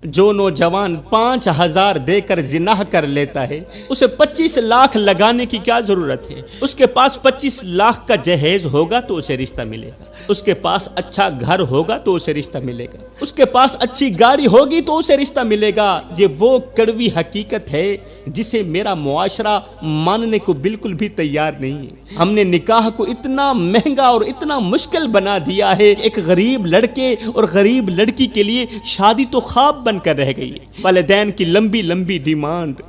جو نوجوان 5,000 دے کر زنا کر لیتا ہے اسے 25 لاکھ لگانے کی کیا ضرورت ہے؟ اس کے پاس 25 لاکھ کا جہیز ہوگا تو اسے رشتہ ملے گا، اس کے پاس اچھا گھر ہوگا تو اسے رشتہ ملے گا، اس کے پاس اچھی گاڑی ہوگی تو اسے رشتہ ملے گا۔ یہ وہ کڑوی حقیقت ہے جسے میرا معاشرہ ماننے کو بالکل بھی تیار نہیں ہے۔ ہم نے نکاح کو اتنا مہنگا اور اتنا مشکل بنا دیا ہے کہ ایک غریب لڑکے اور غریب لڑکی کے لیے شادی تو خواب بن کر رہ گئی ہے۔ والدین کی لمبی لمبی ڈیمانڈ،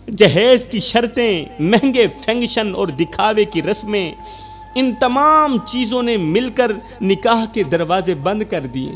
جہیز کی شرطیں، مہنگے فنکشن اور دکھاوے کی رسمیں، ان تمام چیزوں نے مل کر نکاح کے دروازے بند کر دیے۔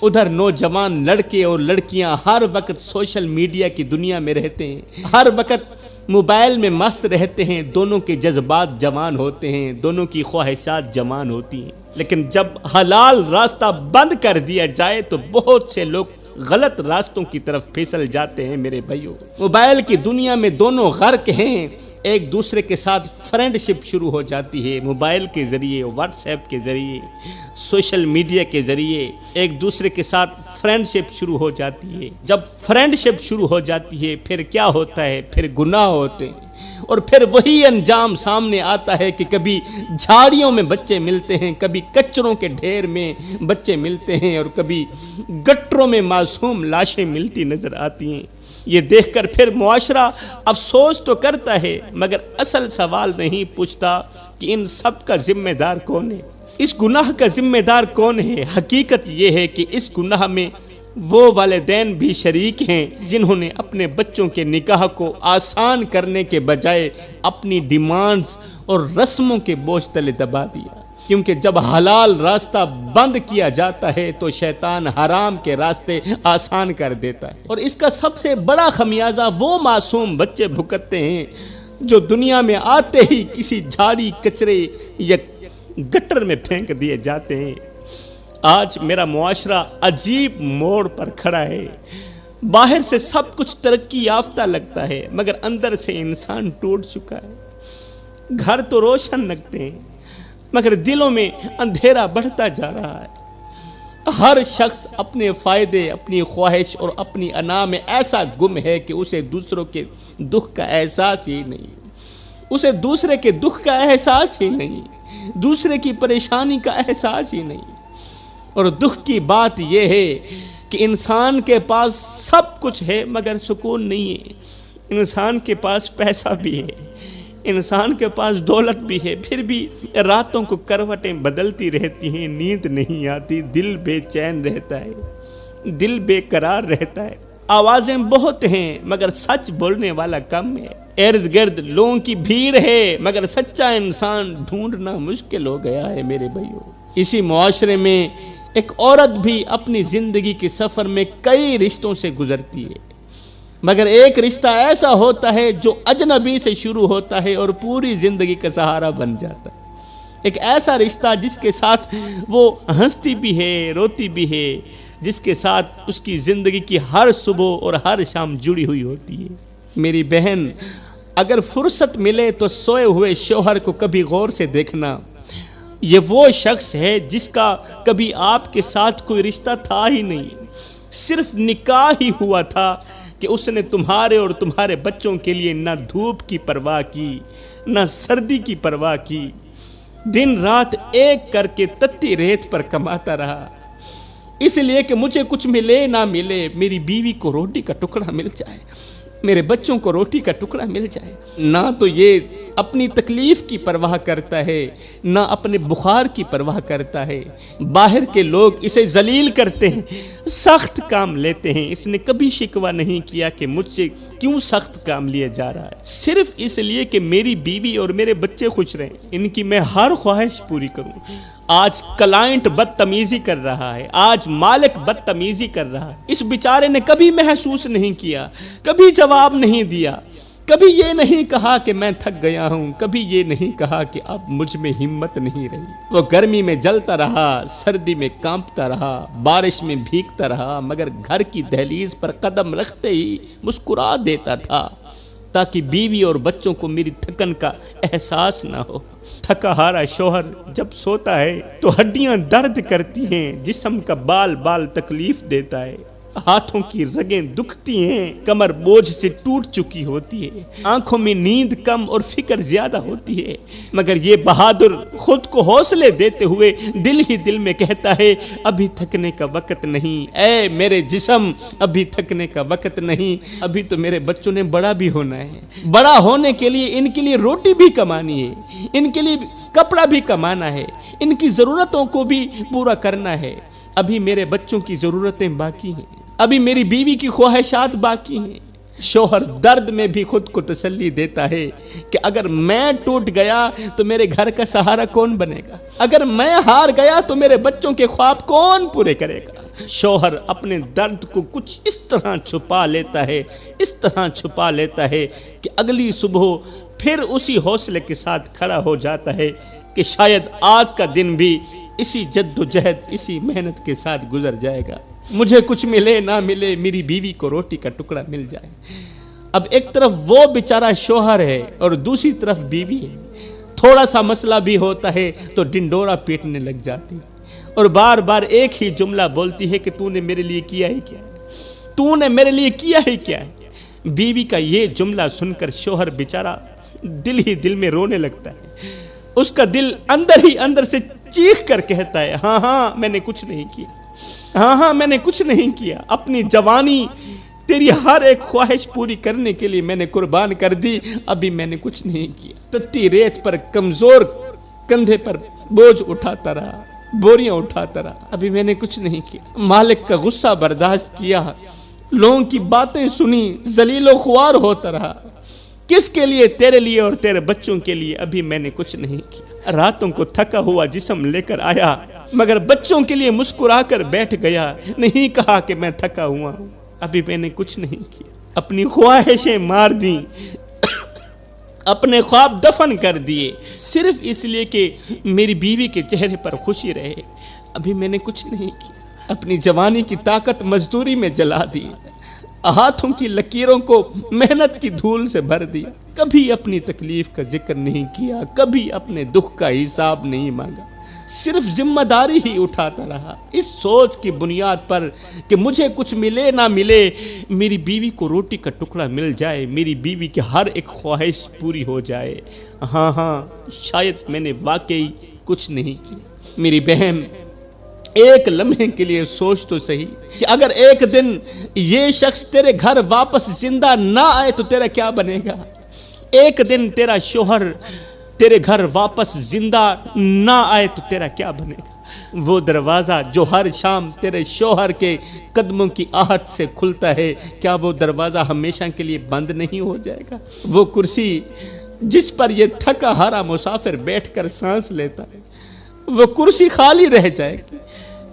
ادھر نوجوان لڑکے اور لڑکیاں ہر وقت سوشل میڈیا کی دنیا میں رہتے ہیں، ہر وقت موبائل میں مست رہتے ہیں، دونوں کے جذبات جوان ہوتے ہیں، دونوں کی خواہشات جوان ہوتی ہیں، لیکن جب حلال راستہ بند کر دیا جائے تو بہت سے لوگ غلط راستوں کی طرف پھسل جاتے ہیں۔ میرے بھائیوں، موبائل کی دنیا میں دونوں غرق ہیں، ایک دوسرے کے ساتھ فرینڈ شپ شروع ہو جاتی ہے، موبائل کے ذریعے، واٹس ایپ کے ذریعے، سوشل میڈیا کے ذریعے ایک دوسرے کے ساتھ فرینڈ شپ شروع ہو جاتی ہے۔ جب فرینڈ شپ شروع ہو جاتی ہے پھر کیا ہوتا ہے؟ پھر گناہ ہوتے ہیں، اور پھر وہی انجام سامنے آتا ہے کہ کبھی جھاڑیوں میں بچے ملتے ہیں، کبھی کچروں کے ڈھیر میں بچے ملتے ہیں، اور کبھی گٹروں میں معصوم لاشیں ملتی نظر آتی ہیں۔ یہ دیکھ کر پھر معاشرہ افسوس تو کرتا ہے مگر اصل سوال نہیں پوچھتا کہ ان سب کا ذمہ دار کون ہے، اس گناہ کا ذمہ دار کون ہے۔ حقیقت یہ ہے کہ اس گناہ میں وہ والدین بھی شریک ہیں جنہوں نے اپنے بچوں کے نکاح کو آسان کرنے کے بجائے اپنی ڈیمانڈز اور رسموں کے بوجھ تلے دبا دیا، کیونکہ جب حلال راستہ بند کیا جاتا ہے تو شیطان حرام کے راستے آسان کر دیتا ہے، اور اس کا سب سے بڑا خمیازہ وہ معصوم بچے بھگتتے ہیں جو دنیا میں آتے ہی کسی جھاڑی کچرے یا گٹر میں پھینک دیے جاتے ہیں۔ آج میرا معاشرہ عجیب موڑ پر کھڑا ہے، باہر سے سب کچھ ترقی یافتہ لگتا ہے مگر اندر سے انسان ٹوٹ چکا ہے۔ گھر تو روشن لگتے ہیں مگر دلوں میں اندھیرا بڑھتا جا رہا ہے۔ ہر شخص اپنے فائدے، اپنی خواہش اور اپنی انا میں ایسا گم ہے کہ اسے دوسروں کے دکھ کا احساس ہی نہیں، اسے دوسرے کے دکھ کا احساس ہی نہیں، دوسرے کی پریشانی کا احساس ہی نہیں۔ اور دکھ کی بات یہ ہے کہ انسان کے پاس سب کچھ ہے مگر سکون نہیں ہے۔ انسان کے پاس پیسہ بھی ہے، انسان کے پاس دولت بھی ہے، پھر بھی راتوں کو کروٹیں بدلتی رہتی ہیں، نیند نہیں آتی، دل بے چین رہتا ہے، دل بے قرار رہتا ہے۔ آوازیں بہت ہیں مگر سچ بولنے والا کم ہے، ارد گرد لوگوں کی بھیڑ ہے مگر سچا انسان ڈھونڈنا مشکل ہو گیا ہے۔ میرے بھائیوں، اسی معاشرے میں ایک عورت بھی اپنی زندگی کے سفر میں کئی رشتوں سے گزرتی ہے، مگر ایک رشتہ ایسا ہوتا ہے جو اجنبی سے شروع ہوتا ہے اور پوری زندگی کا سہارا بن جاتا ہے۔ ایک ایسا رشتہ جس کے ساتھ وہ ہنستی بھی ہے، روتی بھی ہے، جس کے ساتھ اس کی زندگی کی ہر صبح اور ہر شام جڑی ہوئی ہوتی ہے۔ میری بہن، اگر فرصت ملے تو سوئے ہوئے شوہر کو کبھی غور سے دیکھنا، یہ وہ شخص ہے جس کا کبھی آپ کے ساتھ کوئی رشتہ تھا ہی نہیں، صرف نکاح ہی ہوا تھا کہ اس نے تمہارے اور تمہارے بچوں کے لیے نہ دھوپ کی پرواہ کی، نہ سردی کی پرواہ کی، دن رات ایک کر کے تتی ریت پر کماتا رہا، اس لیے کہ مجھے کچھ ملے نہ ملے، میری بیوی کو روٹی کا ٹکڑا مل جائے، میرے بچوں کو روٹی کا ٹکڑا مل جائے۔ نہ تو یہ اپنی تکلیف کی پرواہ کرتا ہے، نہ اپنے بخار کی پرواہ کرتا ہے۔ باہر کے لوگ اسے ذلیل کرتے ہیں، سخت کام لیتے ہیں، اس نے کبھی شکوہ نہیں کیا کہ مجھ سے کیوں سخت کام لیا جا رہا ہے، صرف اس لیے کہ میری بیوی اور میرے بچے خوش رہیں، ان کی میں ہر خواہش پوری کروں۔ آج کلائنٹ بدتمیزی کر رہا ہے، آج مالک بدتمیزی کر رہا ہے، اس بیچارے نے کبھی محسوس نہیں کیا، کبھی جواب نہیں دیا، کبھی یہ نہیں کہا کہ میں تھک گیا ہوں، کبھی یہ نہیں کہا کہ اب مجھ میں ہمت نہیں رہی۔ وہ گرمی میں جلتا رہا، سردی میں کانپتا رہا، بارش میں بھیگتا رہا، مگر گھر کی دہلیز پر قدم رکھتے ہی مسکرا دیتا تھا تاکہ بیوی اور بچوں کو میری تھکن کا احساس نہ ہو۔ تھکا ہارا شوہر جب سوتا ہے تو ہڈیاں درد کرتی ہیں، جسم کا بال بال تکلیف دیتا ہے، ہاتھوں کی رگیں دکھتی ہیں، کمر بوجھ سے ٹوٹ چکی ہوتی ہے، آنکھوں میں نیند کم اور فکر زیادہ ہوتی ہے، مگر یہ بہادر خود کو حوصلے دیتے ہوئے دل ہی دل میں کہتا ہے ابھی تھکنے کا وقت نہیں، اے میرے جسم ابھی تھکنے کا وقت نہیں، ابھی تو میرے بچوں نے بڑا بھی ہونا ہے، بڑا ہونے کے لیے ان کے لیے روٹی بھی کمانی ہے، ان کے لیے کپڑا بھی کمانا ہے، ان کی ضرورتوں کو بھی پورا کرنا ہے، ابھی میرے بچوں کی ضرورتیں باقی ہیں، ابھی میری بیوی کی خواہشات باقی ہیں۔ شوہر درد میں بھی خود کو تسلی دیتا ہے کہ اگر میں ٹوٹ گیا تو میرے گھر کا سہارا کون بنے گا، اگر میں ہار گیا تو میرے بچوں کے خواب کون پورے کرے گا۔ شوہر اپنے درد کو کچھ اس طرح چھپا لیتا ہے، اس طرح چھپا لیتا ہے کہ اگلی صبح پھر اسی حوصلے کے ساتھ کھڑا ہو جاتا ہے کہ شاید آج کا دن بھی اسی جد و جہد، اسی محنت کے ساتھ گزر جائے گا، مجھے کچھ ملے نہ ملے میری بیوی کو روٹی کا ٹکڑا مل جائے۔ اب ایک طرف وہ بیچارہ شوہر ہے اور دوسری طرف بیوی ہے، تھوڑا سا مسئلہ بھی ہوتا ہے تو ڈنڈورا پیٹنے لگ جاتی اور بار بار ایک ہی جملہ بولتی ہے کہ تو نے میرے لیے کیا ہی کیا ہے، تو نے میرے لیے کیا ہی کیا ہے۔ بیوی کا یہ جملہ سن کر شوہر بیچارہ دل ہی دل میں رونے لگتا ہے، اس کا دل اندر ہی اندر سے چیخ کر کہتا ہے ہاں ہاں میں نے کچھ نہیں کیا، ہاں ہاں میں نے کچھ نہیں کیا، اپنی جوانی تیری ہر ایک خواہش پوری کرنے کے لیے میں نے قربان کر دی، ابھی میں نے کچھ نہیں کیا۔ تتی ریت پر کمزور کندھے پر بوجھ اٹھاتا رہا، بوریاں اٹھاتا رہا، ابھی میں نے کچھ نہیں کیا۔ مالک کا غصہ برداشت کیا، لوگوں کی باتیں سنی، ذلیل و خوار ہوتا رہا، کس کے لیے؟ تیرے لیے اور تیرے بچوں کے لیے، ابھی میں نے کچھ نہیں کیا۔ راتوں کو تھکا ہوا جسم لے کر آیا مگر بچوں کے لیے مسکرا کر بیٹھ گیا، نہیں کہا کہ میں تھکا ہوا ہوں، ابھی میں نے کچھ نہیں کیا۔ اپنی خواہشیں مار دیں، اپنے خواب دفن کر دیے، صرف اس لیے کہ میری بیوی کے چہرے پر خوشی رہے، ابھی میں نے کچھ نہیں کیا۔ اپنی جوانی کی طاقت مزدوری میں جلا دی، ہاتھوں کی لکیروں کو محنت کی دھول سے بھر دیا، کبھی اپنی تکلیف کا ذکر نہیں کیا، کبھی اپنے دکھ کا حساب نہیں مانگا، صرف ذمہ داری ہی اٹھاتا رہا، اس سوچ کی بنیاد پر کہ مجھے کچھ ملے نہ ملے میری بیوی کو روٹی کا ٹکڑا مل جائے، میری بیوی کی ہر ایک خواہش پوری ہو جائے۔ ہاں ہاں شاید میں نے واقعی کچھ نہیں کیا۔ میری بہن ایک لمحے کے لیے سوچ تو صحیح کہ اگر ایک دن یہ شخص تیرے گھر واپس زندہ نہ آئے تو تیرا کیا بنے گا؟ ایک دن تیرا شوہر تیرے گھر واپس زندہ نہ آئے تو تیرا کیا بنے گا؟ وہ دروازہ جو ہر شام تیرے شوہر کے قدموں کی آہٹ سے کھلتا ہے، کیا وہ دروازہ ہمیشہ کے لیے بند نہیں ہو جائے گا؟ وہ کرسی جس پر یہ تھکا ہارا مسافر بیٹھ کر سانس لیتا ہے، وہ کرسی خالی رہ جائے گی،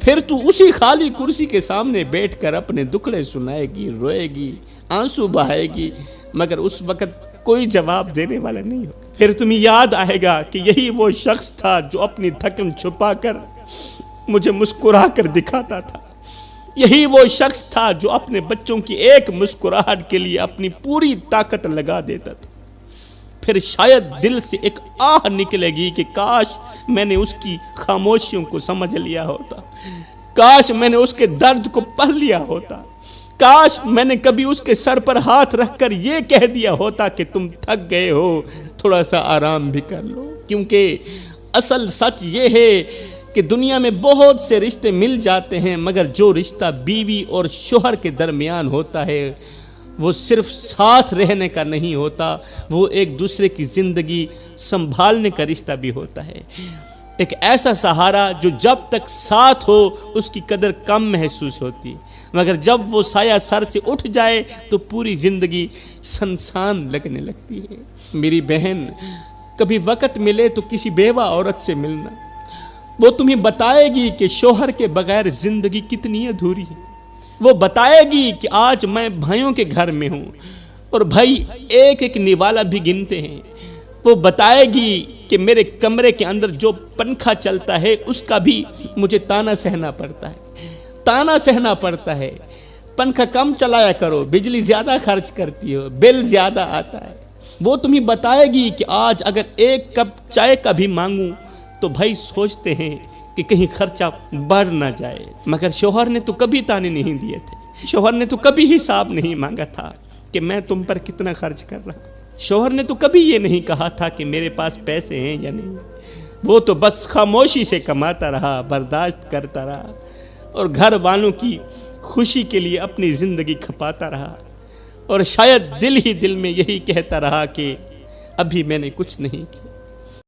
پھر تو اسی خالی کرسی کے سامنے بیٹھ کر اپنے دکھڑے سنائے گی، روئے گی، آنسو بہائے گی، مگر اس وقت کوئی جواب دینے والا نہیں ہوگا۔ پھر تمہیں یاد آئے گا کہ یہی وہ شخص تھا جو اپنی تھکن چھپا کر مجھے مسکرا کر دکھاتا تھا، یہی وہ شخص تھا جو اپنے بچوں کی ایک مسکراہٹ کے لیے اپنی پوری طاقت لگا دیتا تھا۔ پھر شاید دل سے ایک آہ نکلے گی کہ کاش میں نے اس کی خاموشیوں کو سمجھ لیا ہوتا، کاش میں نے اس کے درد کو پڑھ لیا ہوتا، کاش میں نے کبھی اس کے سر پر ہاتھ رکھ کر یہ کہہ دیا ہوتا کہ تم تھک گئے ہو، تھوڑا سا آرام بھی کر لو۔ کیونکہ اصل سچ یہ ہے کہ دنیا میں بہت سے رشتے مل جاتے ہیں، مگر جو رشتہ بیوی اور شوہر کے درمیان ہوتا ہے وہ صرف ساتھ رہنے کا نہیں ہوتا، وہ ایک دوسرے کی زندگی سنبھالنے کا رشتہ بھی ہوتا ہے، ایک ایسا سہارا جو جب تک ساتھ ہو اس کی قدر کم محسوس ہوتی، مگر جب وہ سایہ سر سے اٹھ جائے تو پوری زندگی سنسان لگنے لگتی ہے۔ میری بہن، کبھی وقت ملے تو کسی بیوہ عورت سے ملنا، وہ تمہیں بتائے گی کہ شوہر کے بغیر زندگی کتنی ادھوری ہے، وہ بتائے گی کہ آج میں بھائیوں کے گھر میں ہوں اور بھائی ایک ایک نوالا بھی گنتے ہیں، وہ بتائے گی کہ میرے کمرے کے اندر جو پنکھا چلتا ہے اس کا بھی مجھے تانا سہنا پڑتا ہے، تانا سہنا پڑتا ہے، پنکھا کم چلایا کرو، بجلی زیادہ خرچ کرتی ہو، بل زیادہ آتا ہے۔ وہ تمہیں بتائے گی کہ آج اگر ایک کپ چائے کا بھی مانگوں تو بھائی سوچتے ہیں کہ کہیں خرچہ بڑھ نہ جائے، مگر شوہر نے تو کبھی تانے نہیں دیے تھے، شوہر نے تو کبھی حساب نہیں مانگا تھا کہ میں تم پر کتنا خرچ کر رہا ہوں، شوہر نے تو کبھی یہ نہیں کہا تھا کہ میرے پاس پیسے ہیں یا نہیں، وہ تو بس خاموشی سے کماتا رہا، برداشت کرتا رہا اور گھر والوں کی خوشی کے لیے اپنی زندگی کھپاتا رہا، اور شاید دل ہی دل میں یہی کہتا رہا کہ ابھی میں نے کچھ نہیں کیا۔